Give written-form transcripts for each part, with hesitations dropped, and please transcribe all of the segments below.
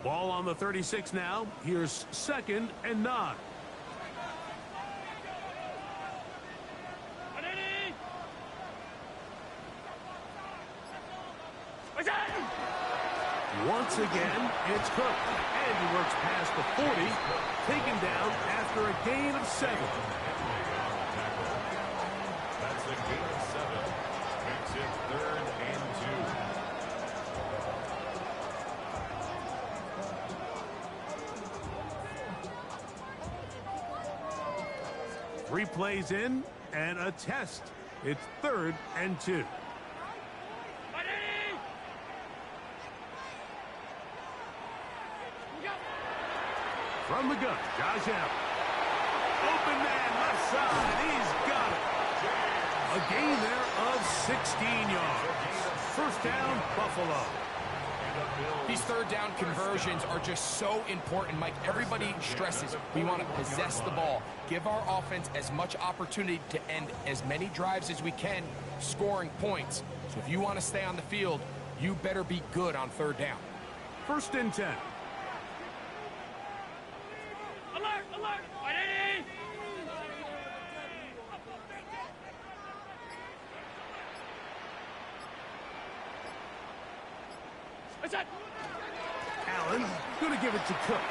Ball on the 36 now. Here's 2nd and 9. Once again, it's Cook. And he works past the 40, taken down after a gain of 7. That's a gain of 7. Makes it 3rd and 2. 3 plays in and a test. It's 3rd and 2. From the gun, Josh Allen. Open man, left side. He's got it. A gain there of 16 yards. First down, Buffalo. These third down conversions are just so important, Mike. Everybody stresses we want to possess the ball, give our offense as much opportunity to end as many drives as we can, scoring points. So if you want to stay on the field, you better be good on third down. 1st and 10. Alert! Alert! Ready! Allen going to give it to Cook.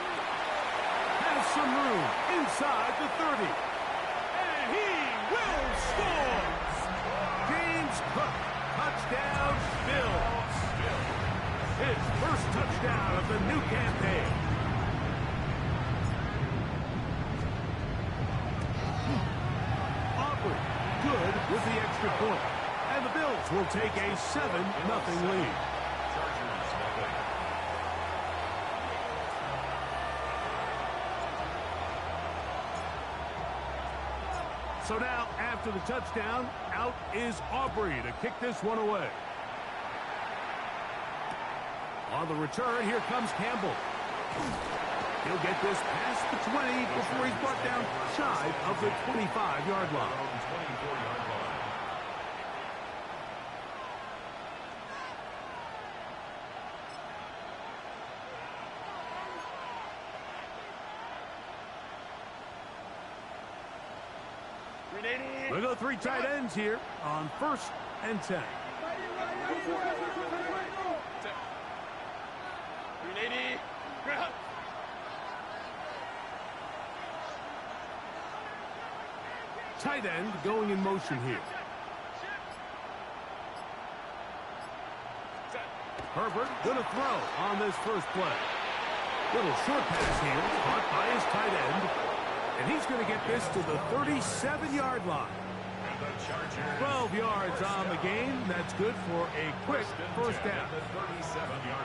Has some room inside the 30. And he will score! James Cook, touchdown, Bills. His first touchdown of the new campaign. Aubrey, good with the extra point. And the Bills will take a 7-0 lead. So now, after the touchdown, out is Aubrey to kick this one away. On the return, here comes Campbell. He'll get this past the 20 before he's brought down shy of the 25-yard line. We'll go 3 tight ends here on 1st and 10. Tight end going in motion here. Herbert gonna throw on this first play. Little short pass here, caught by his tight end. And he's going to get this to the 37-yard line. 12 yards on the game. That's good for a quick first down.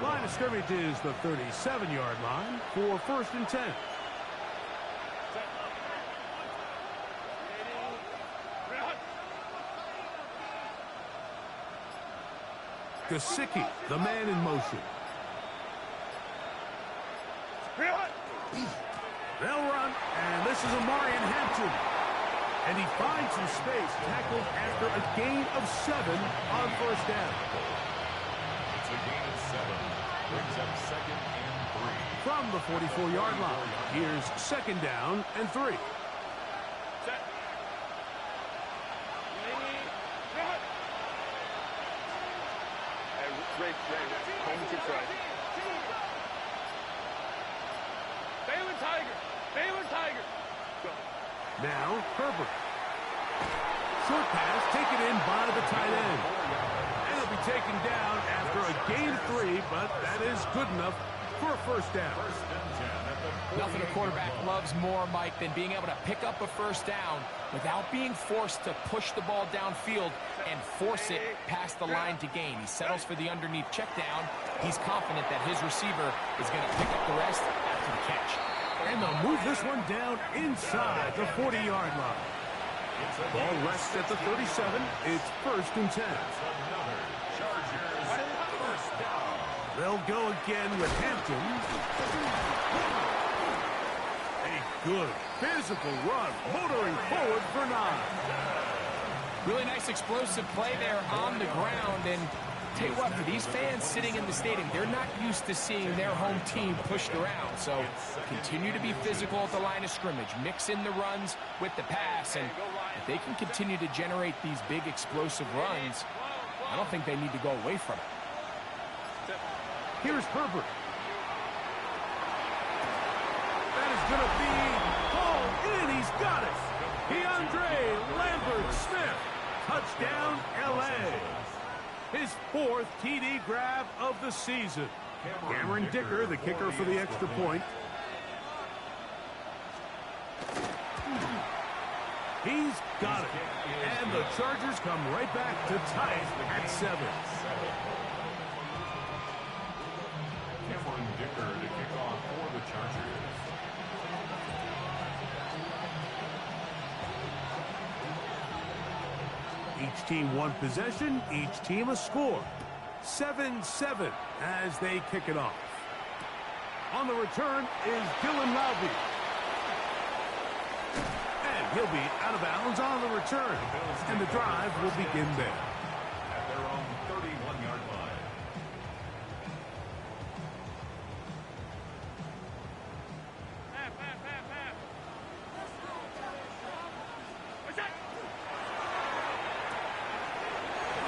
Line of scrimmage is the 37-yard line for 1st and 10. Gesicki, the man in motion. They'll run, and this is Omarion Hampton. And he finds some space, tackled after a gain of 7 on first down. It's a gain of 7. Brings up 2nd and 3. From the 44-yard line, here's 2nd down and 3. Baylor Tiger! Baylor Tiger! Now, Herbert. Short pass taken in by the tight end. And he'll be taken down after a gain of 3, but that is good enough for a first down. Nothing a quarterback loves more, Mike, than being able to pick up a first down without being forced to push the ball downfield and force it past the line to gain. He settles for the underneath check down. He's confident that his receiver is going to pick up the rest after the catch. And they'll move this one down inside the 40-yard line. Ball rests at the 37. It's 1st and 10. They'll go again with Hampton. A good physical run, motoring forward for 9. Really nice explosive play there on the ground. And tell you what, for these fans sitting in the stadium, they're not used to seeing their home team pushed around. So continue to be physical at the line of scrimmage. Mix in the runs with the pass. And if they can continue to generate these big explosive runs, I don't think they need to go away from it. Here's Herbert. That is going to be hauled in. He's got it. DeAndre Lambert-Smith. Touchdown, L.A. His 4th TD grab of the season. Cameron Dicker, the kicker for the extra point. He's got it. And the Chargers come right back to tie it at 7. Cameron Dicker to kick off for the Chargers. Each team one possession, each team a score. 7-7 as they kick it off. On the return is Dylan Laube. And he'll be out of bounds on the return. And the drive will begin there. At their own 31-yard line.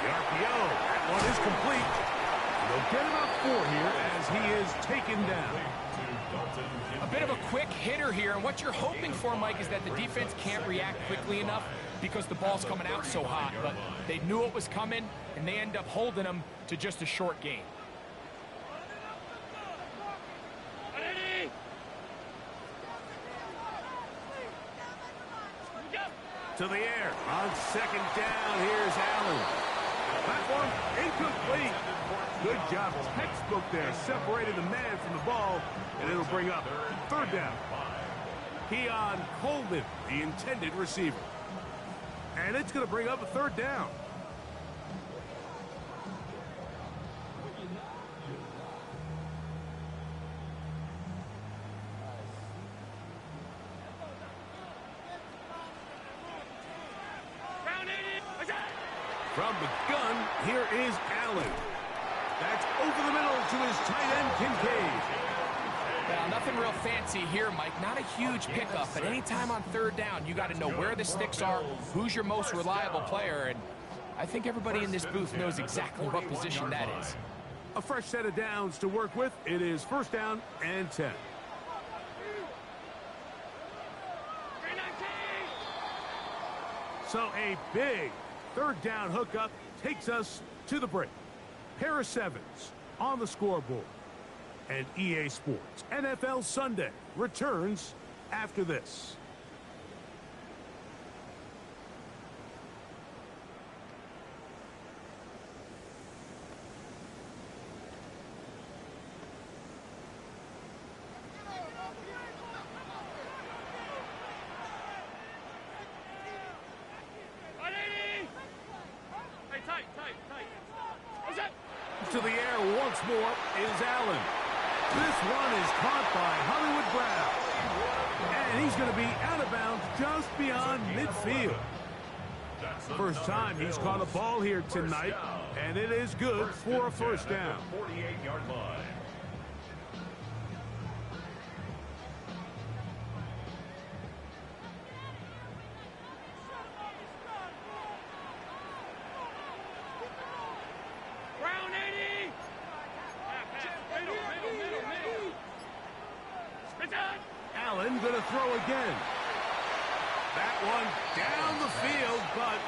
The RPO, that one is complete. They'll get about 4 here as he is taken down. A bit of a quick hitter here, and what you're hoping for, Mike, is that the defense can't react quickly enough because the ball's coming out so hot. But they knew it was coming, and they end up holding them to just a short gain. To the air. On second down, here's Allen. That one incomplete. Good job. Textbook there. Separated the man from the ball, and it'll bring up 3rd down. Keon Coleman, the intended receiver. And it's going to bring up a 3rd down. From the gun, here is Allen. That's over the middle to his tight end, Kincaid. Well, nothing real fancy here, Mike. Not a huge pickup, but anytime on 3rd down, you got to know where the sticks are, who's your most reliable player, and I think everybody in this booth knows exactly what position that is. A fresh set of downs to work with. It is 1st down and 10. So a big 3rd down hookup takes us to the break. Pair of 7s on the scoreboard. And EA Sports NFL Sunday returns after this. To the air once more is Allen. This one is caught by Hollywood Brown. And he's going to be out of bounds just beyond midfield. First time he's caught a ball here tonight, and it is good for a 1st down. 48-yard line. Allen going to throw again. That one down the field, but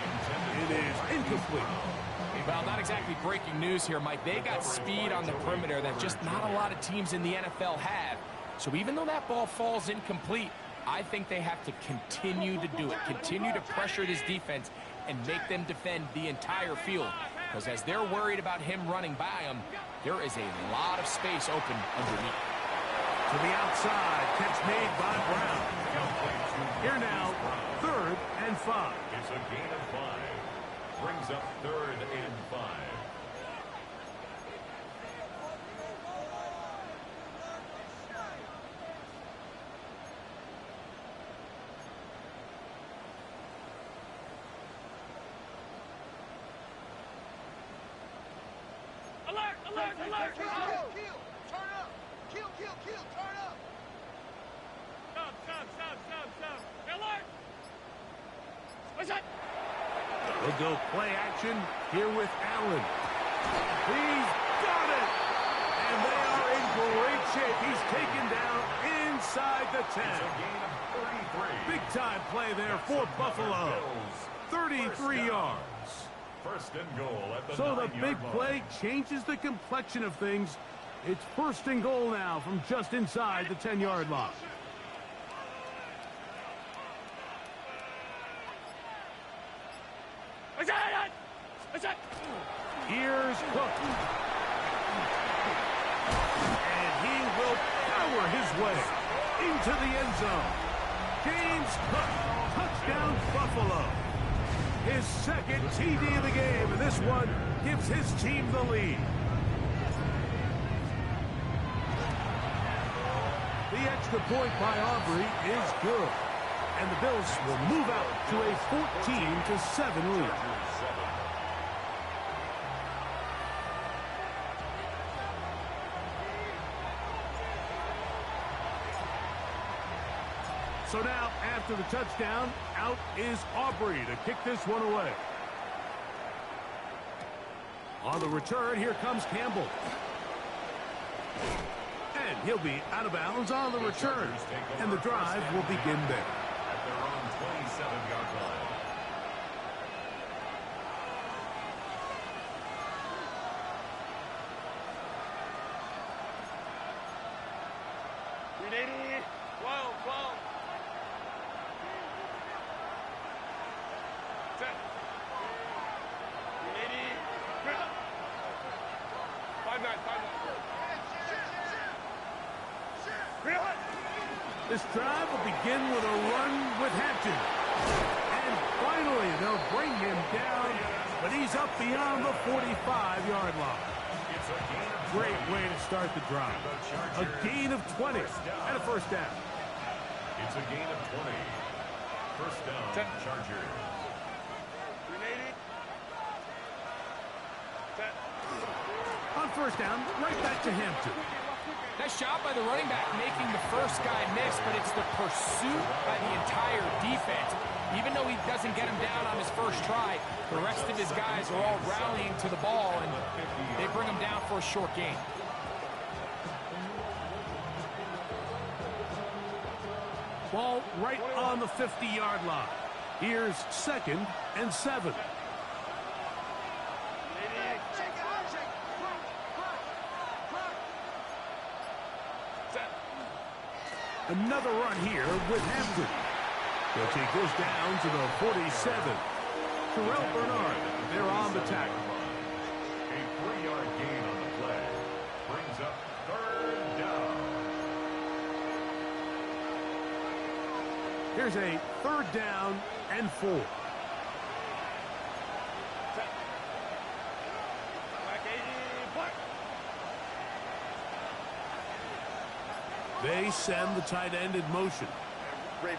it is incomplete. Well, not exactly breaking news here, Mike. They got speed on the perimeter that just not a lot of teams in the NFL have. So even though that ball falls incomplete, I think they have to continue to do it, continue to pressure this defense and make them defend the entire field. Because as they're worried about him running by them, there is a lot of space open underneath. To the outside, catch made by Brown. Here now, 3rd and 5. It's a gain of 5. Brings up 3rd and 5. Alert! Alert! Kill, kill, turn up. Kill, turn up. Stop. Alert! What's that? They'll go play action here with Allen. He's got it! And they are in great shape. He's taken down inside the 10. It's a gain of 33. Big time play there for Buffalo. 33 yards. First and goal at the So the 9-yard big line. play changes the complexion of things. It's first and goal now from just inside the 10-yard line. What's that? What's that? Here's Cook. And he will power his way into the end zone. James Cook, touchdown Buffalo. His second TD of the game, and this one gives his team the lead. The extra point by Aubrey is good. And the Bills will move out to a 14-7 lead. So now, after the touchdown, out is Aubrey to kick this one away. On the return, here comes Campbell. And he'll be out of bounds on the return. And the drive will begin there. At their own 27-yard line. Ready? 12. Set. Ready? 5-9. This drive will begin with a run with Hampton. And finally, they'll bring him down, but he's up beyond the 45-yard line. It's a gain of Great way to start the drive. A gain of 20 and a first down. It's a gain of 20. First down, Chargers. Ready? Set. On first down, right back to Hampton. Nice job by the running back making the first guy miss, but it's the pursuit by the entire defense. Even though he doesn't get him down on his first try, the rest of his guys are all rallying to the ball, and they bring him down for a short gain. Ball right on the 50-yard line. Here's 2nd and 7. Another run here with Hampton. They'll take this down to the 47. Terrell Bernard, they're on the tackle. A 3-yard gain on the play. Brings up third down. Here's a 3rd down and 4. They send the tight end in motion. Ray.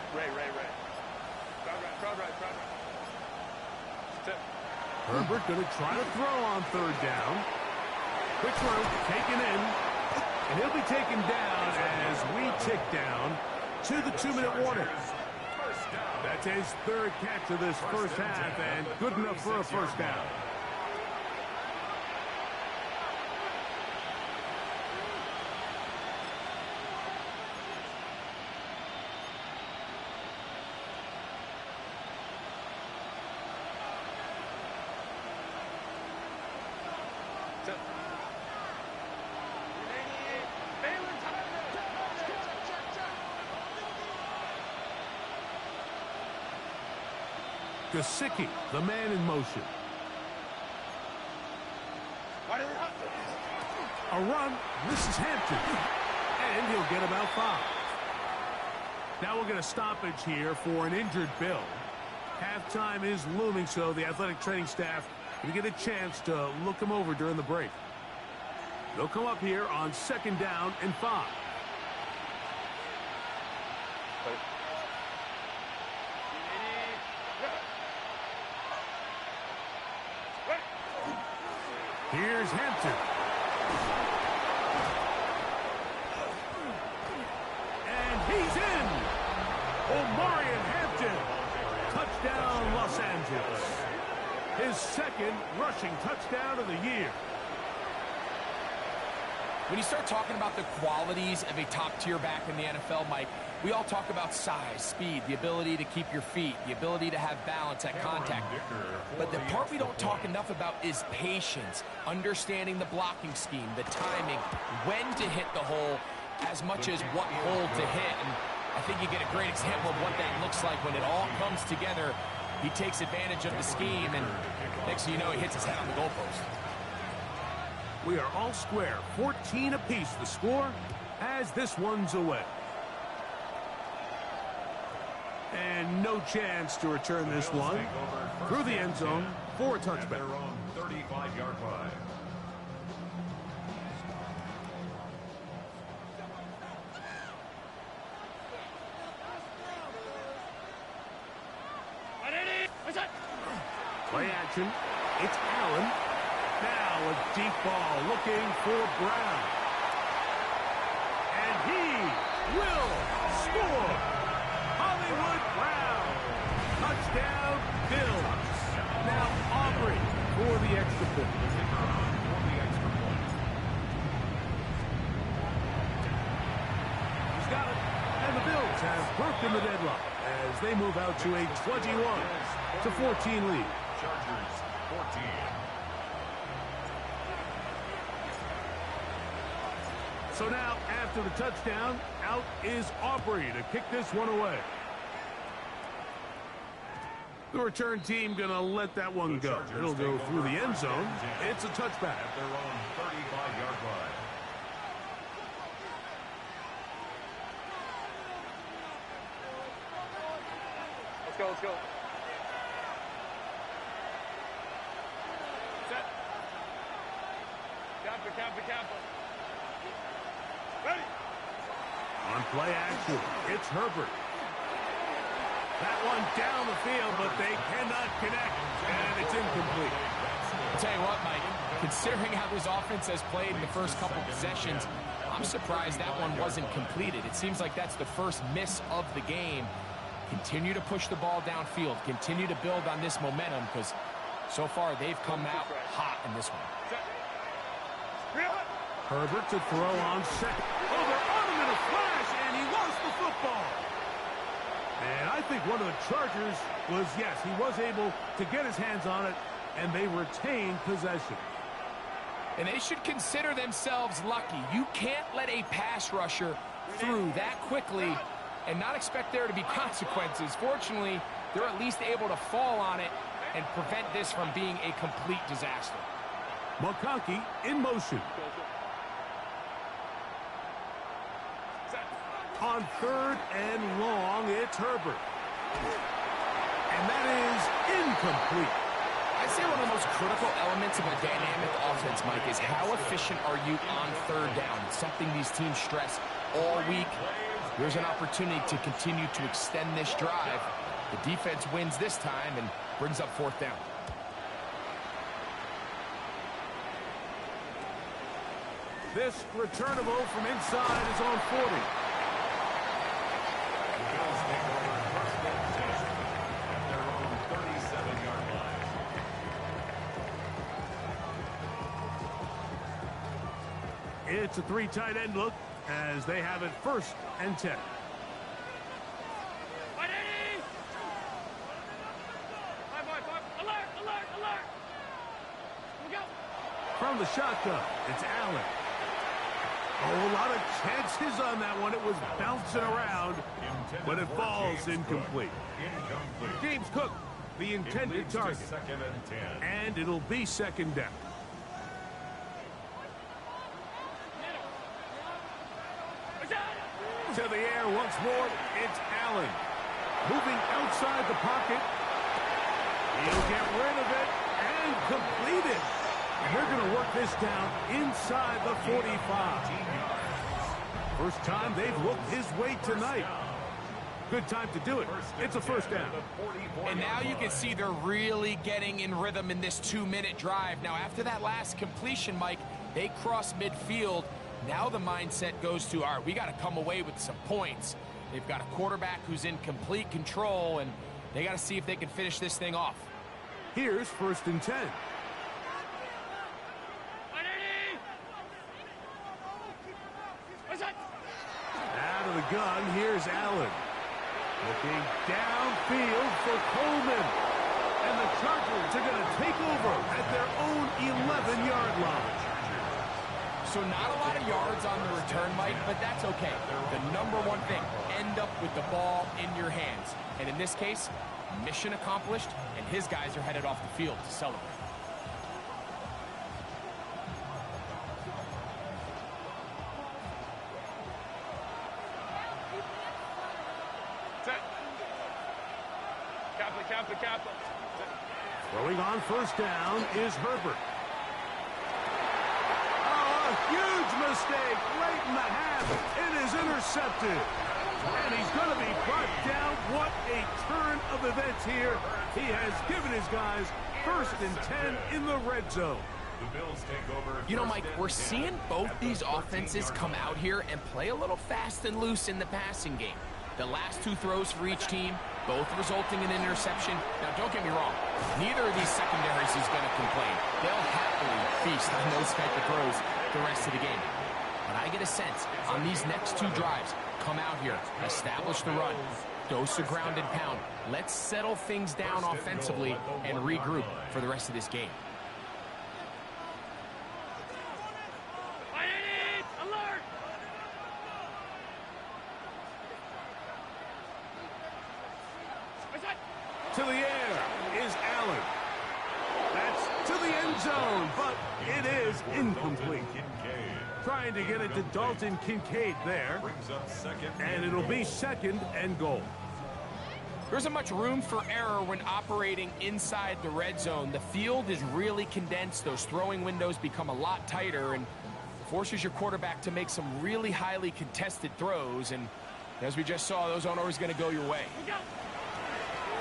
Crowd right. Set. Herbert going to try to throw on 3rd down. Quick throw, taken in. And he'll be taken down as we tick down to the 2-minute warning. That's his 3rd catch of this first half, and good enough for a first down. Gesicki, the man in motion. A run, misses Hampton, and he'll get about 5. Now we'll get a stoppage here for an injured Bill. Halftime is looming, so the athletic training staff will get a chance to look him over during the break. They'll come up here on 2nd down and 5. Here's Hampton. And he's in. Omarion Hampton. Touchdown, Los Angeles. His second rushing touchdown of the year. When you start talking about the qualities of a top-tier back in the NFL, Mike, we all talk about size, speed, the ability to keep your feet, the ability to have balance at contact. But the part we don't talk enough about is patience, understanding the blocking scheme, the timing, when to hit the hole, as much as what hole to hit. And I think you get a great example of what that looks like when it all comes together. He takes advantage of the scheme, and next thing you know, he hits his head on the goalpost. We are all square, 14 apiece the score as this one's away. And no chance to return this one through the end zone for a touchback. Their own 35-yard line. Play action. It's Allen. Now a deep ball looking for Brown. And he will score. Hollywood Brown. Touchdown, Bills. Now Aubrey for the extra point. He's got it. And the Bills have broken the deadlock as they move out to a 21-14 lead. Chargers 14. So now, after the touchdown, out is Aubrey to kick this one away. The return team going to let that one go. It'll go through the end zone. It's a touchback. At their own 35-yard line. Let's go, let's go. Set. Camper. Ready. On play action, it's Herbert. That one down the field, but they cannot connect, and it's incomplete. I'll tell you what, Mike, considering how this offense has played in the first couple possessions, I'm surprised that one wasn't completed. It seems like that's the first miss of the game. Continue to push the ball downfield. Continue to build on this momentum, because so far they've come out hot in this one. Herbert to throw on second. Oh, they're on him in a flash, and he lost the football. And I think one of the Chargers was, yes, he was able to get his hands on it, and they retained possession. And they should consider themselves lucky. You can't let a pass rusher through that quickly and not expect there to be consequences. Fortunately, they're at least able to fall on it and prevent this from being a complete disaster. McConkey in motion. On third and long, it's Herbert. And that is incomplete. I'd say one of the most critical elements of a dynamic offense, Mike, is how efficient are you on third down. It's something these teams stress all week. Here's an opportunity to continue to extend this drive. The defense wins this time and brings up fourth down. This returnable from inside is on 40. Bills take over first and 10 at their own 37-yard line. It's a three tight end look as they have it first and 10. Alert! Here we go. From the shotgun, it's Allen. Oh, a lot of chances on that one. It was bouncing around, but it falls incomplete. James Cook, the intended target. Second and 10. And it'll be second down. To the air once more, it's Allen. Moving outside the pocket. He'll get rid of it and complete it. And they're going to work this down inside the 45. First time they've looked his way tonight. Good time to do it. It's a first down. And now you can see they're really getting in rhythm in this 2-minute drive. Now, after that last completion, Mike, They cross midfield. Now the mindset goes to, all right, we got to come away with some points. They've got a quarterback who's in complete control, and they got to see if they can finish this thing off. Here's 1st and 10. Out of the gun, here's Allen. Looking downfield for Coleman. And the Chargers are going to take over at their own 11-yard line. So not a lot of yards on the return, Mike, but that's okay. The number one thing, end up with the ball in your hands. And in this case, mission accomplished, and his guys are headed off the field to celebrate. Kappa. Throwing on 1st down is Herbert. Oh, a huge mistake late in the half. It is intercepted. And he's going to be brought down. What a turn of events here. He has given his guys 1st and 10 in the red zone. The Bills take over. You know, Mike, we're seeing both these offenses come out here and play a little fast and loose in the passing game. The last 2 throws for each team, both resulting in an interception. Now, don't get me wrong. Neither of these secondaries is going to complain. They'll happily feast on those type of throws the rest of the game. But I get a sense on these next 2 drives, come out here, establish the run, dose of ground and pound. Let's settle things down offensively and regroup for the rest of this game. Alert! To the air is Allen. That's to the end zone, but it is incomplete. Trying to get it to Dalton Kincaid there. And it'll be 2nd and goal. There isn't much room for error when operating inside the red zone. The field is really condensed. Those throwing windows become a lot tighter and forces your quarterback to make some really highly contested throws. And as we just saw, those aren't always going to go your way.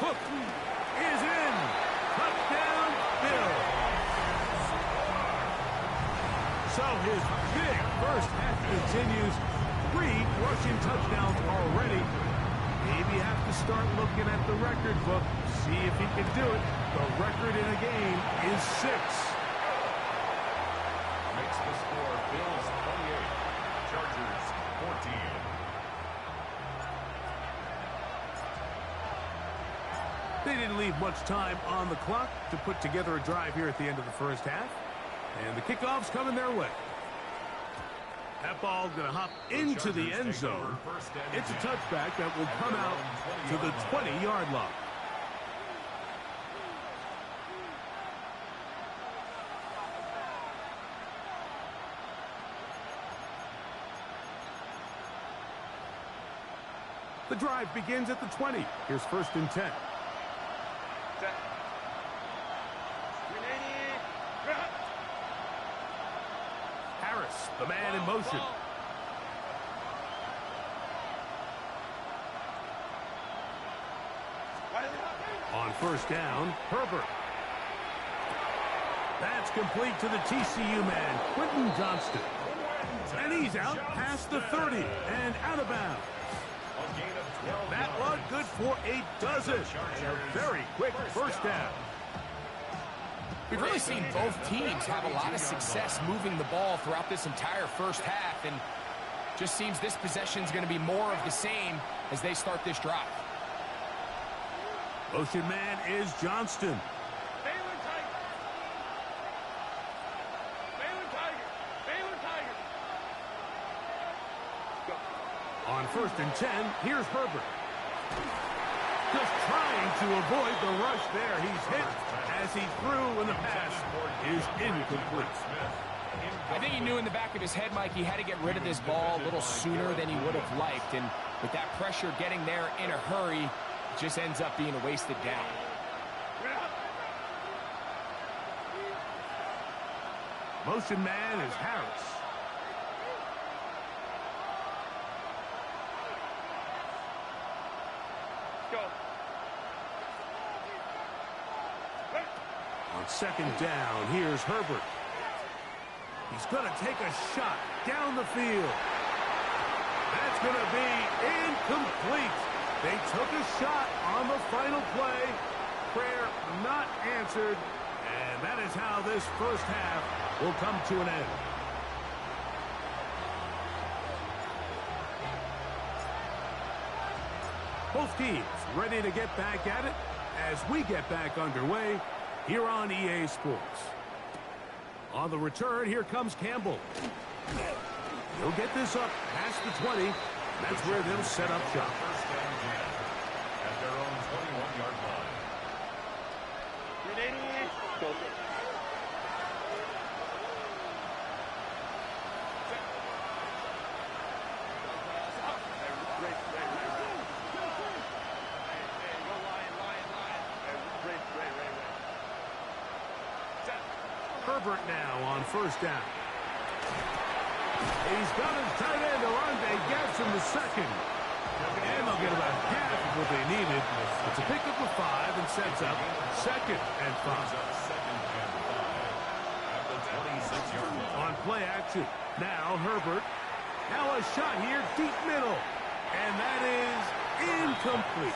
Hook is in. Touchdown, Bill. So his big first half continues. 3 rushing touchdowns already. Maybe have to start looking at the record book. See if he can do it. The record in a game is 6. Makes the score Bills 28, Chargers 14. They didn't leave much time on the clock to put together a drive here at the end of the first half. And the kickoff's coming their way. That ball going to hop into the end zone. It's a touchback that will come out to the 20-yard line. The drive begins at the 20. Here's 1st and 10. Harris, the man in motion. On 1st down, Herbert. That's complete to the TCU man, Quentin Johnston. And he's out past the 30 and out of bounds. That one good for a dozen. And a very quick 1st down. We've really seen both teams have a lot of success moving the ball throughout this entire first half, and just seems this possession is going to be more of the same as they start this drive. Motion man is Johnston. On 1st and 10, here's Herbert. Just trying to avoid the rush there. He's hit as he threw, and the pass is incomplete. I think he knew in the back of his head, Mike, he had to get rid of this ball a little sooner than he would have liked. And with that pressure getting there in a hurry, it just ends up being a wasted down. Motion man is Harris. On 2nd down, here's Herbert. He's going to take a shot down the field. That's going to be incomplete. They took a shot on the final play. Prayer not answered. And that is how this first half will come to an end. Both teams ready to get back at it as we get back underway here on EA Sports. On the return, here comes Campbell. He'll get this up past the 20. That's where they'll set up shop. First down again at their own 21-yard line. Go. Herbert now on first down. He's got his tight end, Orlando Gadsden, the second. And they'll get about half of what they needed. It's a pickup of 5 and sets up 2nd and 5. At the 26-yard line. On play action. Now Herbert. Now a shot here, deep middle. And that is incomplete.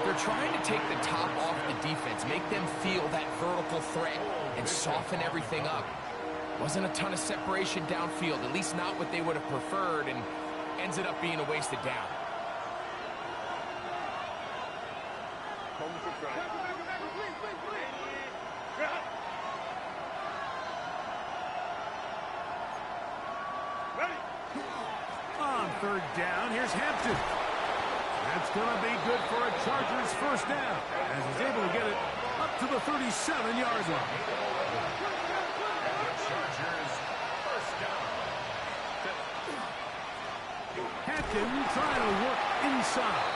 They're trying to take the top off the defense, make them feel that vertical threat, and soften everything up. Wasn't a ton of separation downfield, at least not what they would have preferred, and ends it up being a wasted down. On third down, here's Hampton. That's going to be good for a Chargers first down, as he's able to get it up to the 37-yard line. Chargers first down. Hampton trying to work inside.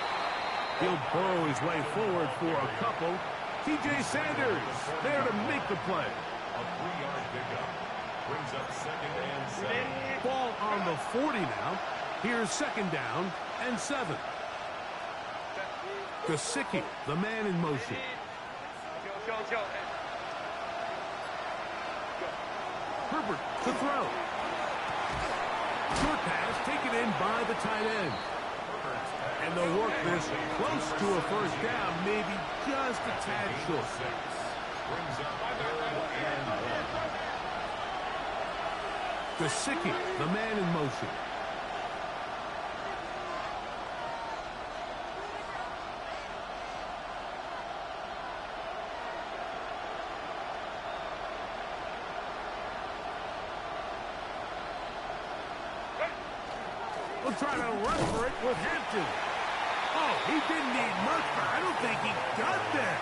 He'll burrow his way forward for a couple. TJ Sanders there to make the play. A 3-yard pickup brings up 2nd and 7. Ball on the 40 now. Here's 2nd down and 7. Gesicki, the man in motion. Go. Herbert to throw. Short pass taken in by the tight end. And they'll work this close to a first down, maybe just a tad short. Brings up 3rd and 1. Gesicki, the man in motion. We'll try to run for it with Hampton. Oh, he didn't need much, but I don't think he got there.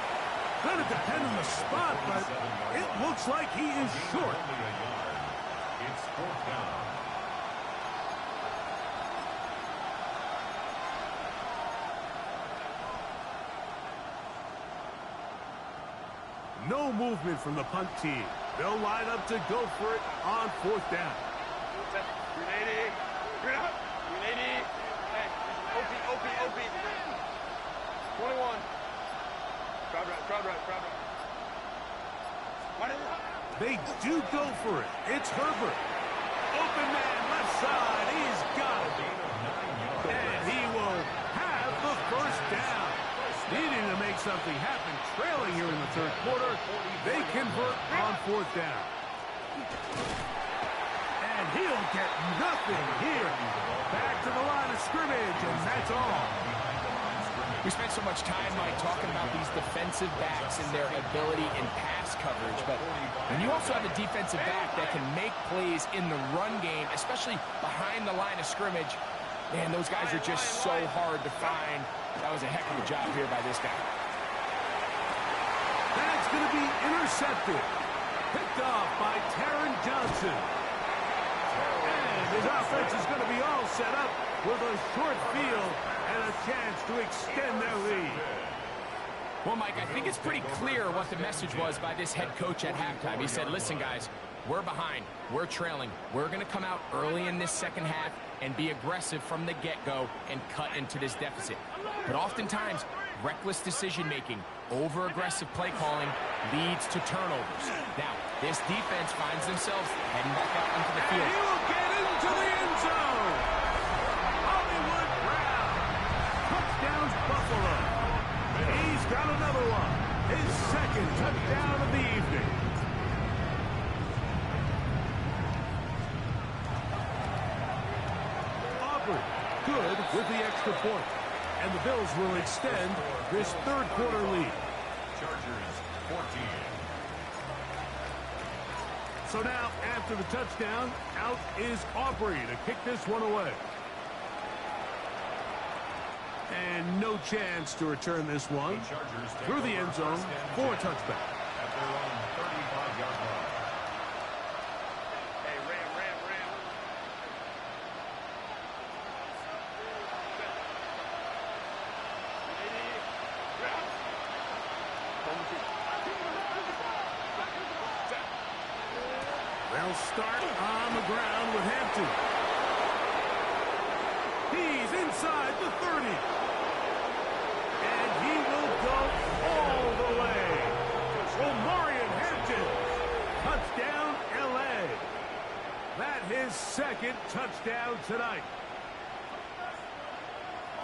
Going to depend on the spot, but it looks like he is short. Only a yard. It's 4th down. No movement from the punt team. They'll line up to go for it on 4th down. 21. Crowd right. They do go for it. It's Herbert. Open man, left side. He's got it. And he will have the first down. Needing to make something happen, trailing here in the 3rd quarter. They convert on 4th down. And he'll get nothing here. Back to the line of scrimmage, and that's all. We spent so much time, Mike, talking about these defensive backs and their ability in pass coverage, but when you also have a defensive back that can make plays in the run game, especially behind the line of scrimmage, man, those guys are just so hard to find. That was a heck of a job here by this guy. That's going to be intercepted. Picked off by Taron Johnson. And his offense is going to be all set up with a short field and a chance to extend their lead. Well, Mike, I think it's pretty clear what the message was by this head coach at halftime. He said, listen, guys, we're behind. We're trailing. We're going to come out early in this second half and be aggressive from the get-go and cut into this deficit. But oftentimes, reckless decision-making, over-aggressive play calling leads to turnovers. Now, This defense finds themselves heading back out into the And field. he will get into the end zone. Hollywood Brown. Touchdowns Buffalo. He's got another one. His second touchdown of the evening. Auburn good with the extra point. And the Bills will extend this third quarter lead. Chargers 14. So now, after the touchdown, out is Aubrey to kick this one away. And no chance to return this one The Chargers take through the over end zone first and for a 10 touchback. at their own 35-yard line. Hey, Ram. They'll start on the ground with Hampton. He's inside the 30. And he will go all the way. Omarion Hampton. Touchdown, L.A. That his second touchdown tonight.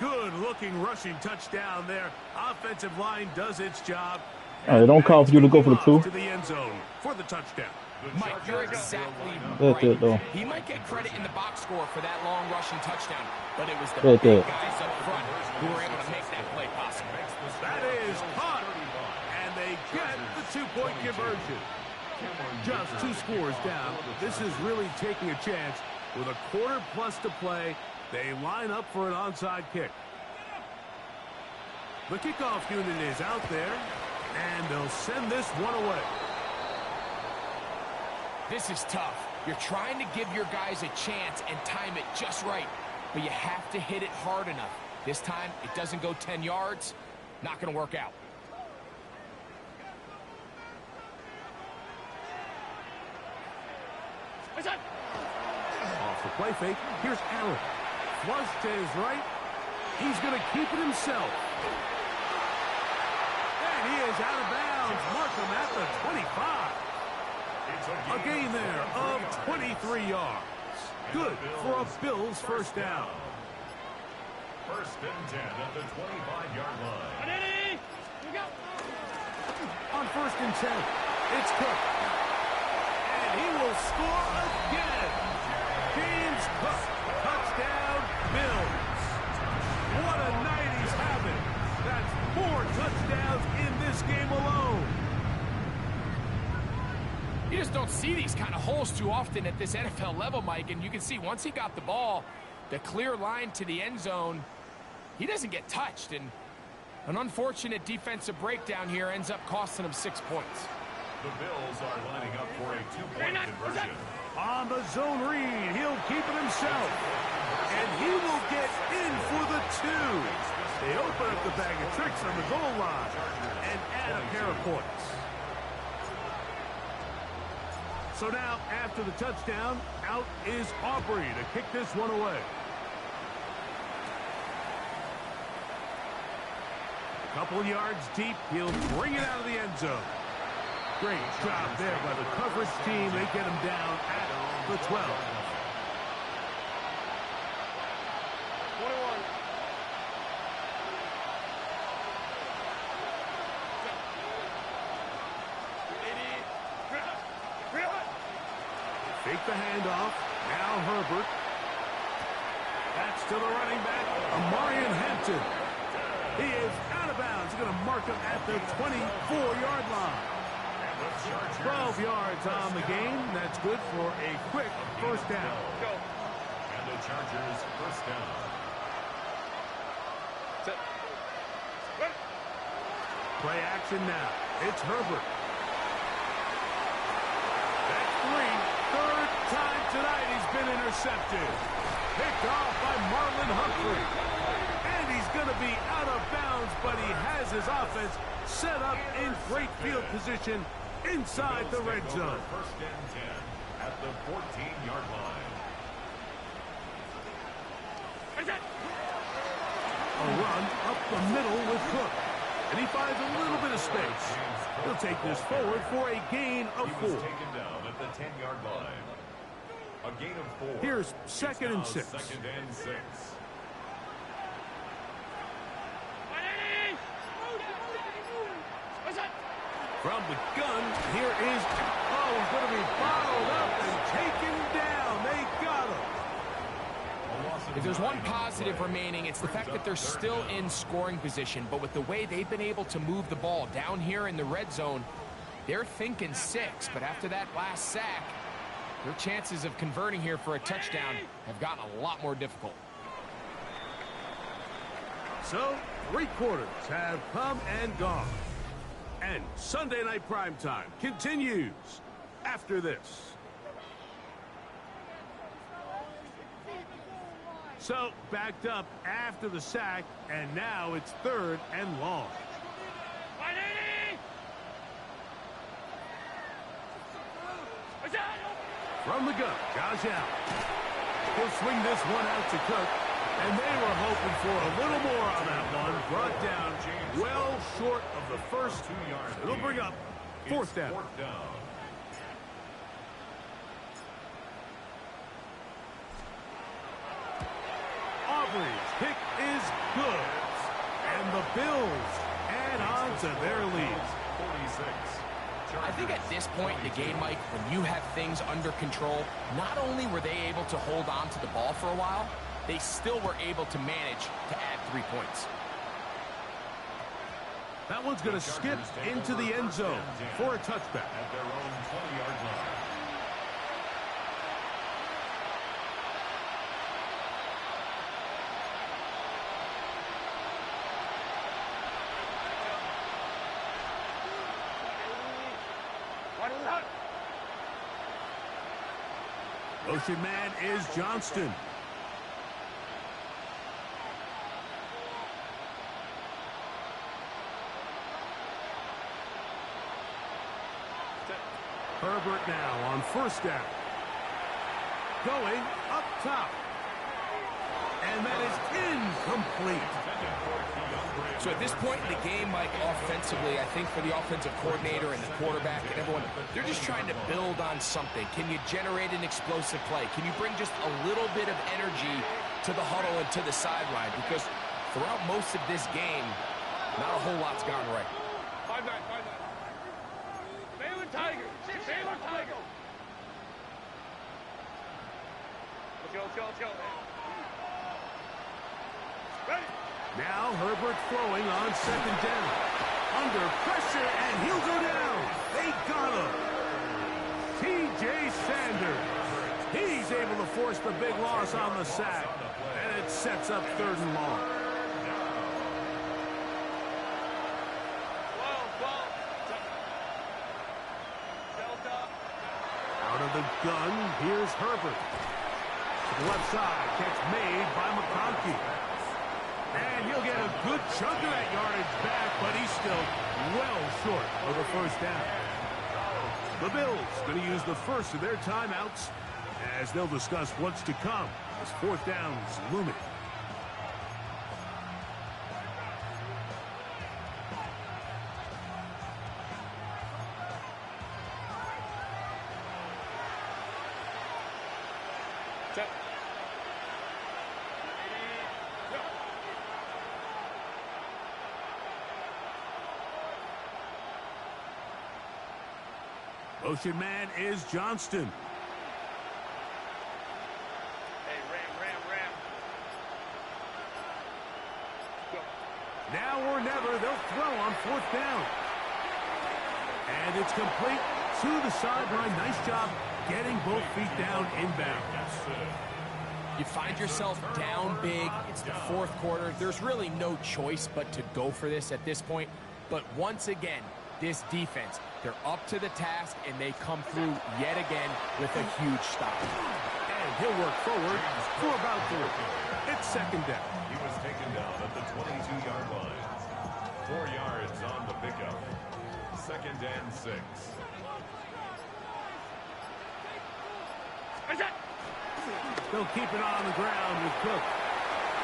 Good-looking rushing touchdown there. Offensive line does its job. They don't call for you to go for the two. To the end zone for the touchdown. Mike, you're exactly That's it, though. right. He might get credit in the box score for that long rushing touchdown, but it was the That's big it. guys up front who were able to make that play possible. That is caught. And they get the two-point conversion. Just 2 scores down. This is really taking a chance. With a quarter plus to play, they line up for an onside kick. The kickoff unit is out there, and they'll send this one away. This is tough. You're trying to give your guys a chance and time it just right, but you have to hit it hard enough. This time, it doesn't go 10 yards. Not going to work out. Off the play fake, here's Allen. Flush to his right. He's going to keep it himself. And he is out of bounds. Markham at the 25. A gain there of 23 yards. Good for a Bills first down. First and 10 at the 25-yard line. On first and 10, it's Cook. And he will score again. James Cook, touchdown, Bills. What a night he's having. That's 4 touchdowns in this game alone. You just don't see these kind of holes too often at this NFL level, Mike, and you can see once he got the ball, the clear line to the end zone, he doesn't get touched, and an unfortunate defensive breakdown here ends up costing him 6 points. The Bills are lining up for a 2-point conversion. On the zone read, he'll keep it himself. And he will get in for the 2. They open up the bag of tricks on the goal line and add a pair of points. So now, after the touchdown, out is Aubrey to kick this one away. A couple yards deep, he'll bring it out of the end zone. Great job there by the coverage team. They get him down at the 12. 21. Fake the handoff. Now Herbert. That's to the running back, Omarion Hampton. He is out of bounds. He's going to mark him at the 24-yard line. 12 yards on the game. That's good for a quick first down. Go. And the Chargers first down. Set. Run. Play action now. It's Herbert. That's 3. Third time tonight he's been intercepted. Picked off by Marlon Humphrey. And he's going to be out of bounds, but he has his offense set up in great field position inside the red zone. First and 10 at the 14-yard line. A run up the middle with Cook. And he finds a little bit of space. He'll take this forward for a gain of 4. He was taken down at the 10-yard line. A gain of 4. Here's second and 6. Second and 6. From the gun, here is, oh, he's going to be bottled up and taken down. They got him. If there's one positive remaining, it's the fact that they're still in scoring position. But with the way they've been able to move the ball down here in the red zone, they're thinking 6. But after that last sack, their chances of converting here for a touchdown have gotten a lot more difficult. So, 3 quarters have come and gone. And Sunday Night Primetime continues after this. So, backed up after the sack, and now it's 3rd and long. From the gun, Josh Allen. He'll swing this one out to Cook, and they were hoping for a little more on that one. Brought down well short of the first 2 yards. It'll bring up 4th down. Aubrey's kick is good. And the Bills add on to their lead. 46. I think at this point in the game, Mike, when you have things under control, not only were they able to hold on to the ball for a while, they still were able to manage to add 3 points. That one's going to skip into the end zone for a touchback. At their own 20-yard line. Motion man is Johnston. Herbert now on 1st down. Going up top. And that is incomplete. So at this point in the game, Mike, offensively, I think for the offensive coordinator and the quarterback and everyone, they're just trying to build on something. Can you generate an explosive play? Can you bring just a little bit of energy to the huddle and to the sideline? Because throughout most of this game, not a whole lot's gone right. 5-9. Baylor Tiger. Baylor Tiger. Let's go. Ready. Now Herbert throwing on 2nd down. Under pressure, and he'll go down. They got him. T.J. Sanders. He's able to force the big loss on the sack. And it sets up 3rd and long. Out of the gun, here's Herbert. To the left side, catch made by McConkey. And he'll get a good chunk of that yardage back, but he's still well short of the 1st down. The Bills going to use the first of their timeouts as they'll discuss what's to come as 4th down is looming. Motion man is Johnston. Hey, ram. Go. Now or never, they'll throw on 4th down. And it's complete to the sideline. Nice job getting both feet down inbound. You find yourself down big. It's the 4th quarter. There's really no choice but to go for this at this point. But once again, this defense, they're up to the task, and they come through yet again with a huge stop. And he'll work forward for about 3. It's 2nd down. He was taken down at the 22-yard line. 4 yards on the pickup. 2nd and 6. They'll keep it on the ground with Cook.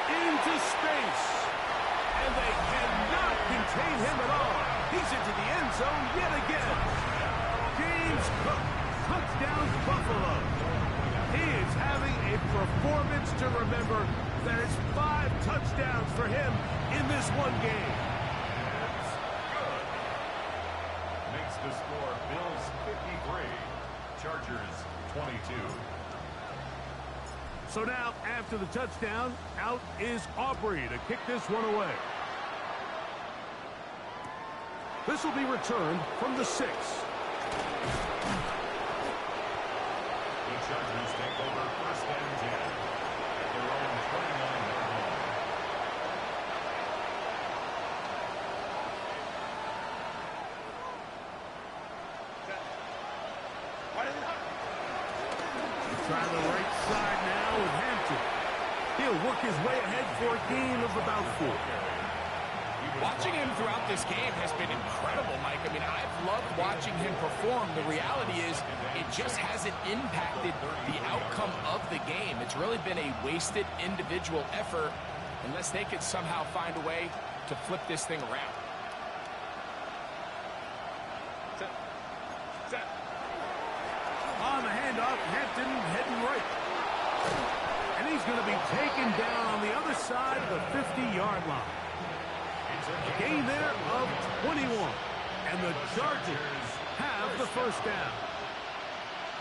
Into space. And they cannot contain him at all. He's into the end zone yet again. James Cook, touchdown Buffalo. He is having a performance to remember. There's 5 touchdowns for him in this one game. It's good. Makes the score Bills 53, Chargers 22. So now, after the touchdown, out is Aubrey to kick this one away. This will be returned from the 6. The Chargers take over first and 10 at their own 29-yard line. Try the right side now with Hampton. He'll work his way ahead for a gain of about 4. Watching him throughout this game has been incredible, Mike. I mean, I've loved watching him perform. The reality is it just hasn't impacted the outcome of the game. It's really been a wasted individual effort unless they could somehow find a way to flip this thing around. On the handoff, Hampton heading right. And he's going to be taken down on the other side of the 50-yard line. A gain there of 21. And the Chargers have the first down.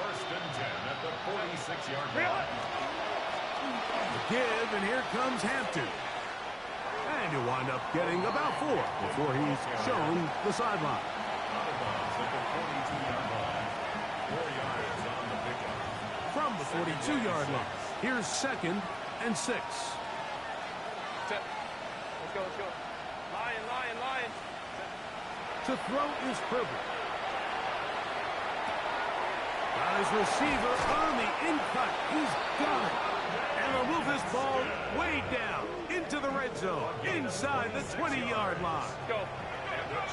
First and 10 at the 46-yard line. The give, and here comes Hampton. And he'll wind up getting about 4 before he's shown the sideline. Out of bounds at the 42-yard line. 4 yards on the pickup. From the 42-yard line, here's 2nd and 6. Let's go, let's go. Lion. To throw is Herbert. Got his receiver on the in-cut. He's got it. And they'll move this ball way down into the red zone, inside the 20-yard line. Go.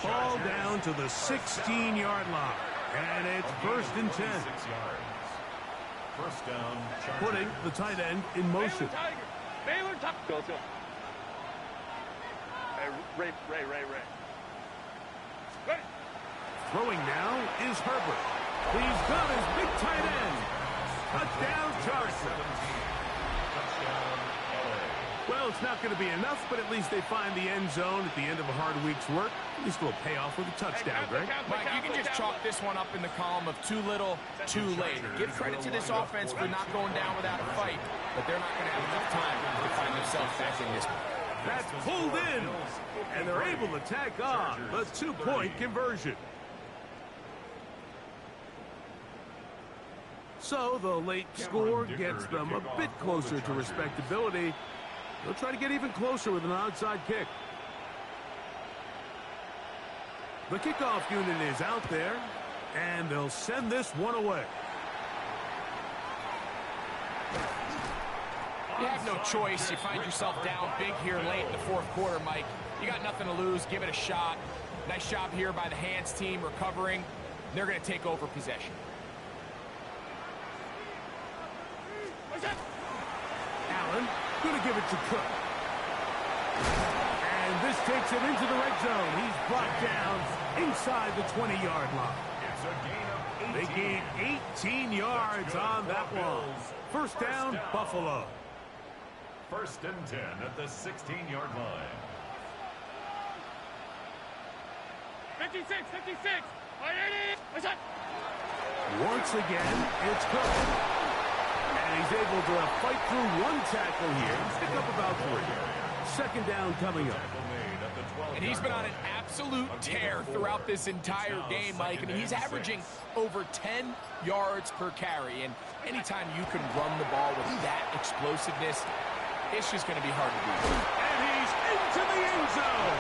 Ball down to the 16-yard line. And it's first and 10. 6 yards. First down, Chargers. Putting the tight end in motion. Baylor Tiger. Go, let's go. Hey, Ray. Ready. Throwing now is Herbert. He's got his big tight end. Touchdown, Chargers. Touchdown, LA. Well, it's not going to be enough, but at least they find the end zone at the end of a hard week's work. At least we'll pay off with a touchdown, Greg. Mike, you can just chalk this one up in the column of too little, too late. Give credit to this offense for not going down without a fight, but they're not going to have enough time to find themselves back in this one. That's pulled in, and they're able to tack on the 2-point conversion. So the late score gets them a bit closer to respectability. They'll try to get even closer with an onside kick. The kickoff unit is out there, and they'll send this one away. You have no choice. You find yourself down big here late in the 4th quarter, Mike. You got nothing to lose. Give it a shot. Nice job here by the hands team recovering. They're going to take over possession. Allen going to give it to Cook. And this takes him into the red zone. He's brought down inside the 20-yard line. It's a gain of 18. They gain 18 yards on that one. First down, Buffalo. First and 10 at the 16-yard line. 56. What's up? Once again, it's Cook. And he's able to fight through one tackle here. Pick up about 3. Second down coming up. And he's been on an absolute tear throughout this entire game, Mike. I mean, he's averaging over 10 yards per carry. And anytime you can run the ball with that explosiveness, it's just going to be hard to do. And he's into the end zone.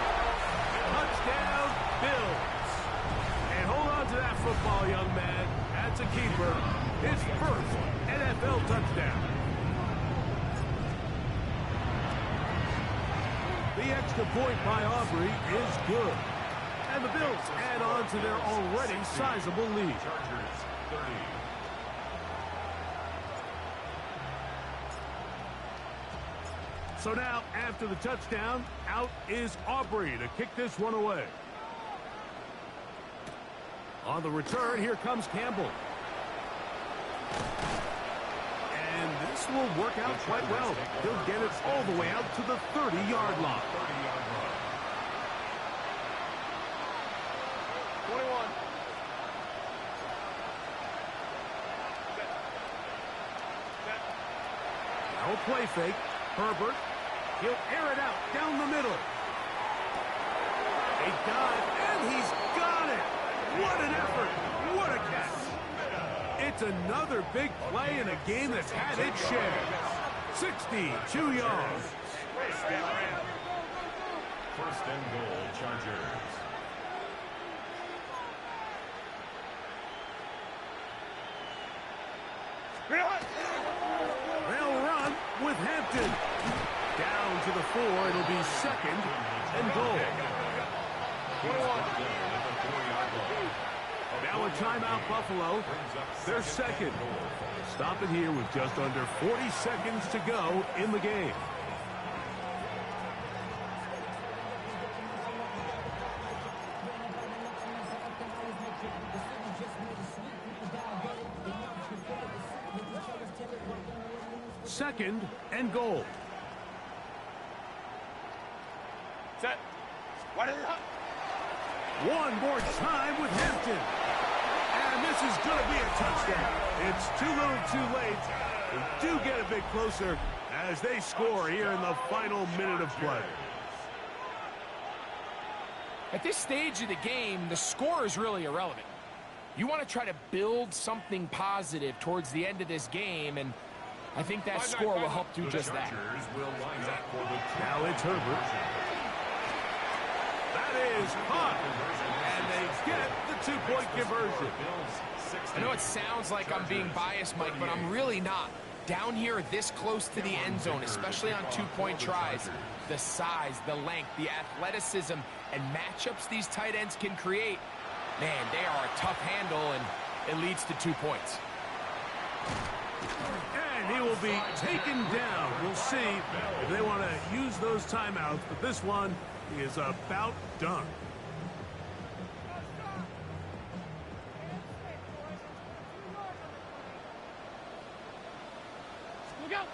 Touchdown, Bills. And hold on to that football, young man. That's a keeper. His first NFL touchdown. The extra point by Aubrey is good. And the Bills add on to their already sizable lead. Chargers 30. So now, after the touchdown, out is Aubrey to kick this one away. On the return, here comes Campbell. And this will work out quite well. He'll get it all the way out to the 30-yard line. 21. No play fake. Herbert. He'll air it out down the middle. A dive, and he's got it. What an effort. What a catch. It's another big play in a game that's had its share. 62 yards. First and goal, Chargers. They'll run with Hampton. Down to the 4. It'll be second and goal. 21. Now a timeout, Buffalo. They're second. Stop it here with just under 40 seconds to go in the game. Second and goal. Set. What is it? One more time with Hampton. And this is going to be a touchdown. It's too little too late. They do get a bit closer as they score here in the final minute of play. At this stage of the game, the score is really irrelevant. You want to try to build something positive towards the end of this game, and I think that score will help do just that. Now it's Herbert. That is caught. And they get the two-point conversion. I know it sounds like I'm being biased, Mike, but I'm really not. Down here this close to the end zone, especially on two-point tries, the size, the length, the athleticism, and matchups these tight ends can create, man, they are a tough handle, and it leads to 2 points. And he will be taken down. We'll see if they want to use those timeouts, but this one is about done. Look out.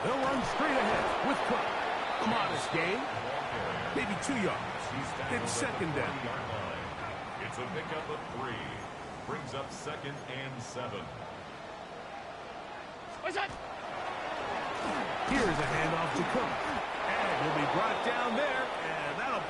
They'll run straight ahead with Cook. A modest gain. Maybe 2 yards. It's second down. It's a pickup of 3. Brings up second and 7. What's that? Here's a handoff to Cook. And he'll be brought down there